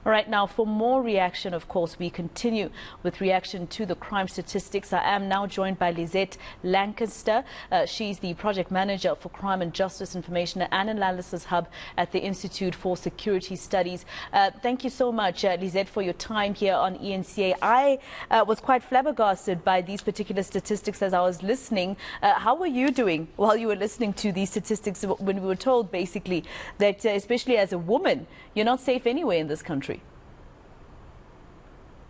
All right, now for more reaction, of course, we continue with reaction to the crime statistics. I am now joined by Lizette Lancaster. She's the project manager for Crime and Justice Information and Analysis Hub at the Institute for Security Studies. Thank you so much, Lizette, for your time here on ENCA. I was quite flabbergasted by these particular statistics as I was listening. How were you doing while you were listening to these statistics when we were told basically that, especially as a woman, you're not safe anywhere in this country?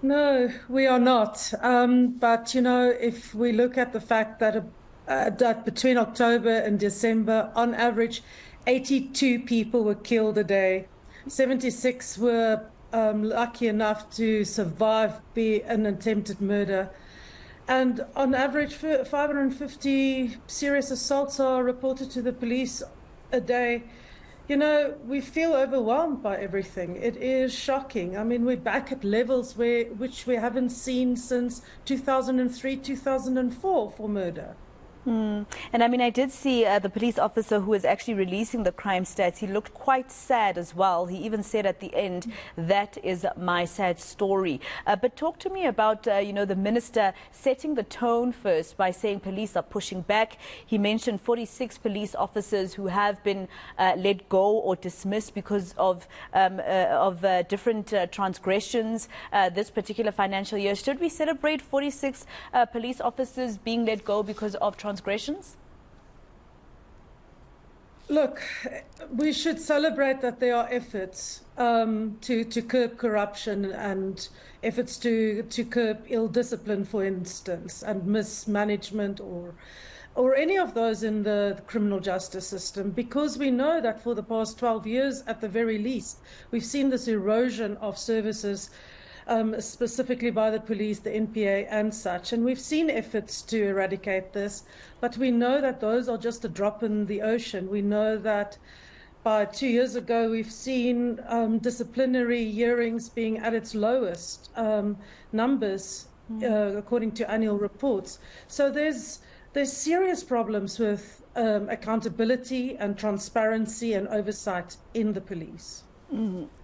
No, we are not. But, you know, if we look at the fact that, that between October and December, on average, 82 people were killed a day. 76 were lucky enough to survive an attempted murder. And on average, 550 serious assaults are reported to the police a day. You know, we feel overwhelmed by everything. It is shocking. I mean, we're back at levels which we haven't seen since 2003, 2004 for murder. And I mean, I did see the police officer who was actually releasing the crime stats. He looked quite sad as well. He even said at the end, "That is my sad story." But talk to me about, you know, the minister setting the tone first by saying police are pushing back. He mentioned 46 police officers who have been let go or dismissed because of different transgressions this particular financial year. Should we celebrate 46 police officers being let go because of transgressions? Look, we should celebrate that there are efforts to curb corruption and efforts to curb ill discipline, for instance, and mismanagement or any of those in the criminal justice system, because we know that for the past 12 years, at the very least, we've seen this erosion of services specifically by the police, the NPA and such. And we've seen efforts to eradicate this, but we know that those are just a drop in the ocean. We know that by 2 years ago, we've seen disciplinary hearings being at its lowest numbers, according to annual reports. So there's serious problems with accountability and transparency and oversight in the police.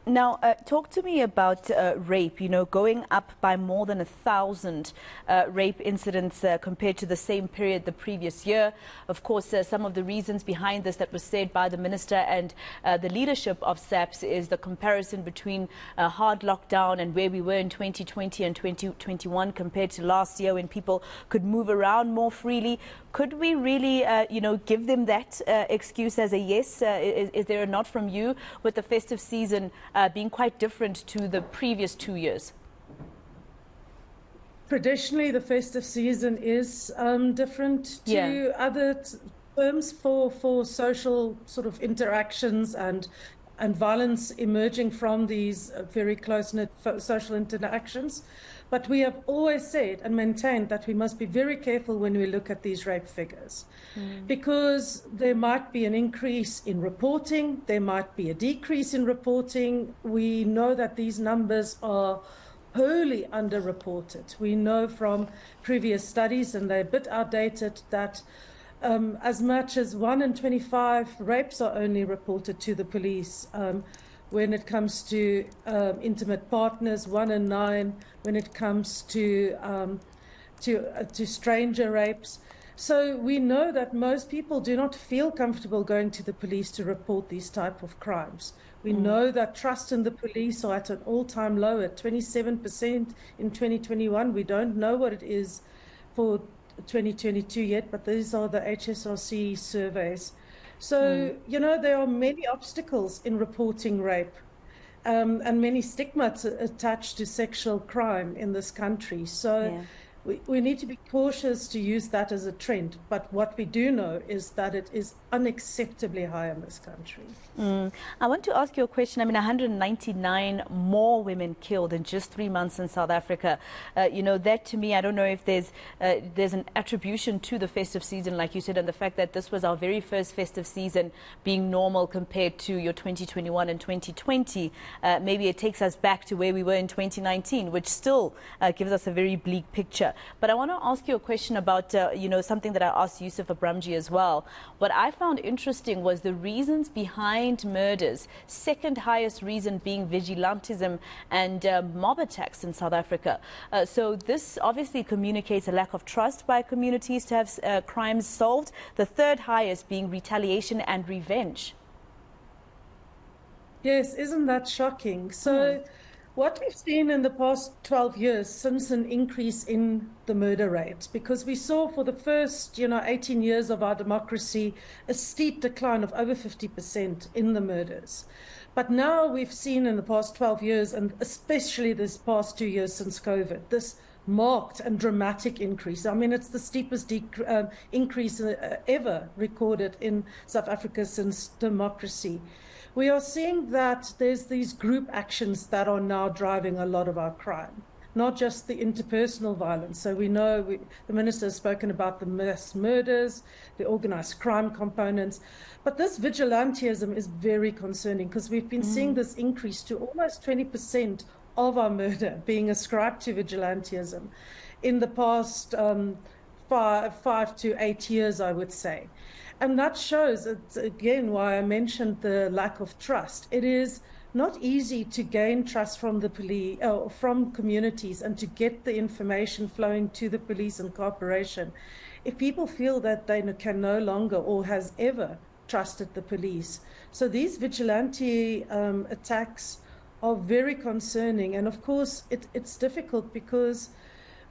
Now, talk to me about rape, you know, going up by more than 1,000 rape incidents compared to the same period the previous year. Of course, some of the reasons behind this that was said by the minister and the leadership of SAPS is the comparison between hard lockdown and where we were in 2020 and 2021 compared to last year when people could move around more freely. Could we really, you know, give them that excuse as a yes? Is there a nod from you with the festive season being quite different to the previous 2 years? Traditionally, the festive season is different to other terms for social sort of interactions and violence emerging from these very close-knit social interactions. But we have always said and maintained that we must be very careful when we look at these rape figures, because there might be an increase in reporting, there might be a decrease in reporting. We know that these numbers are wholly underreported. We know from previous studies, and they're a bit outdated, that as much as 1 in 25 rapes are only reported to the police. When it comes to intimate partners, 1 in 9. When it comes to stranger rapes. So we know that most people do not feel comfortable going to the police to report these type of crimes. We know that trust in the police are at an all-time low at 27% in 2021. We don't know what it is for 2022 yet, but these are the HSRC surveys. So, you know, there are many obstacles in reporting rape and many stigmas attached to sexual crime in this country. So we need to be cautious to use that as a trend. But what we do know is that it is unacceptably high in this country. I want to ask you a question. I mean, 199 more women killed in just 3 months in South Africa. You know, that to me, I don't know if there's an attribution to the festive season, like you said, and the fact that this was our very first festive season being normal compared to your 2021 and 2020. Maybe it takes us back to where we were in 2019, which still gives us a very bleak picture. But I want to ask you a question about, something that I asked Yusuf Abramji as well. What I found interesting was the reasons behind murders, second highest reason being vigilantism and mob attacks in South Africa. So this obviously communicates a lack of trust by communities to have crimes solved. The third highest being retaliation and revenge. Yes, isn't that shocking? So what we've seen in the past 12 years since an increase in the murder rate, because we saw for the first, 18 years of our democracy, a steep decline of over 50% in the murders. But now we've seen in the past 12 years, and especially this past 2 years since COVID, this marked and dramatic increase. I mean, it's the steepest increase ever recorded in South Africa since democracy. We are seeing that there's these group actions that are now driving a lot of our crime, not just the interpersonal violence. So we know the minister has spoken about the mass murders, the organized crime components, but this vigilantism is very concerning because we've been seeing this increase to almost 20% of our murder being ascribed to vigilantism in the past 5 to 8 years, I would say. And that shows, again, why I mentioned the lack of trust. It is not easy to gain trust from the police, from communities, and to get the information flowing to the police and corporation if people feel that they can no longer or has ever trusted the police. So these vigilante attacks are very concerning. And of course, it's difficult because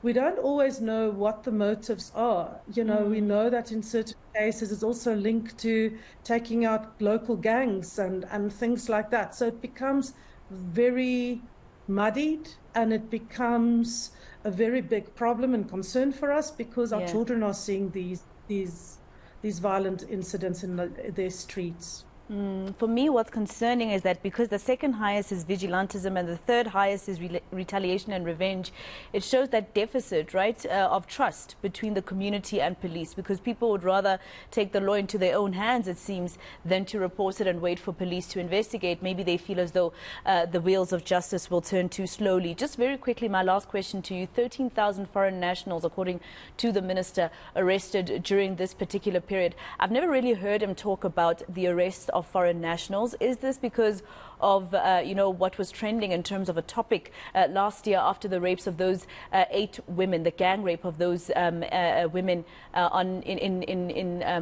we don't always know what the motives are. We know that in certain cases it's also linked to taking out local gangs and things like that. So it becomes very muddied, and it becomes a very big problem and concern for us because our children are seeing these violent incidents in their streets. For me, what's concerning is that because the second highest is vigilantism and the third highest is retaliation and revenge, it shows that deficit, right, of trust between the community and police, because people would rather take the law into their own hands, it seems, than to report it and wait for police to investigate. Maybe they feel as though the wheels of justice will turn too slowly. Just very quickly, my last question to you. 13,000 foreign nationals, according to the minister, arrested during this particular period. I've never really heard him talk about the arrest of foreign nationals. Is this because of what was trending in terms of a topic last year after the rapes of those 8 women, the gang rape of those women in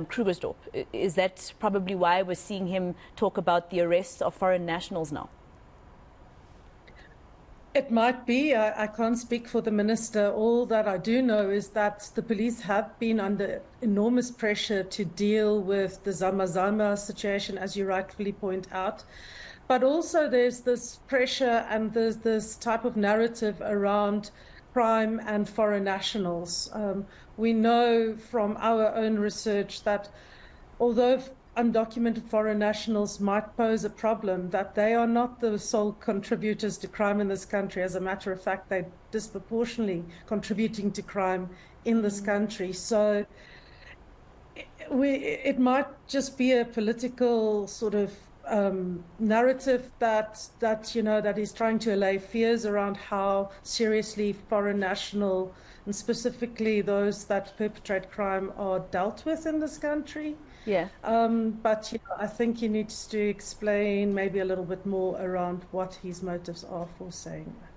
Krugersdorp? Is that probably why we're seeing him talk about the arrest of foreign nationals now? It might be. I can't speak for the minister. All that I do know is that the police have been under enormous pressure to deal with the Zama situation, as you rightfully point out. But also there's this pressure and there's this type of narrative around crime and foreign nationals. We know from our own research that although undocumented foreign nationals might pose a problem, that they are not the sole contributors to crime in this country. As a matter of fact, they're disproportionately contributing to crime in this country. So it might just be a political sort of narrative that is trying to allay fears around how seriously foreign national, and specifically those that perpetrate crime, are dealt with in this country. Yeah. But I think he needs to explain maybe a little bit more around what his motives are for saying that.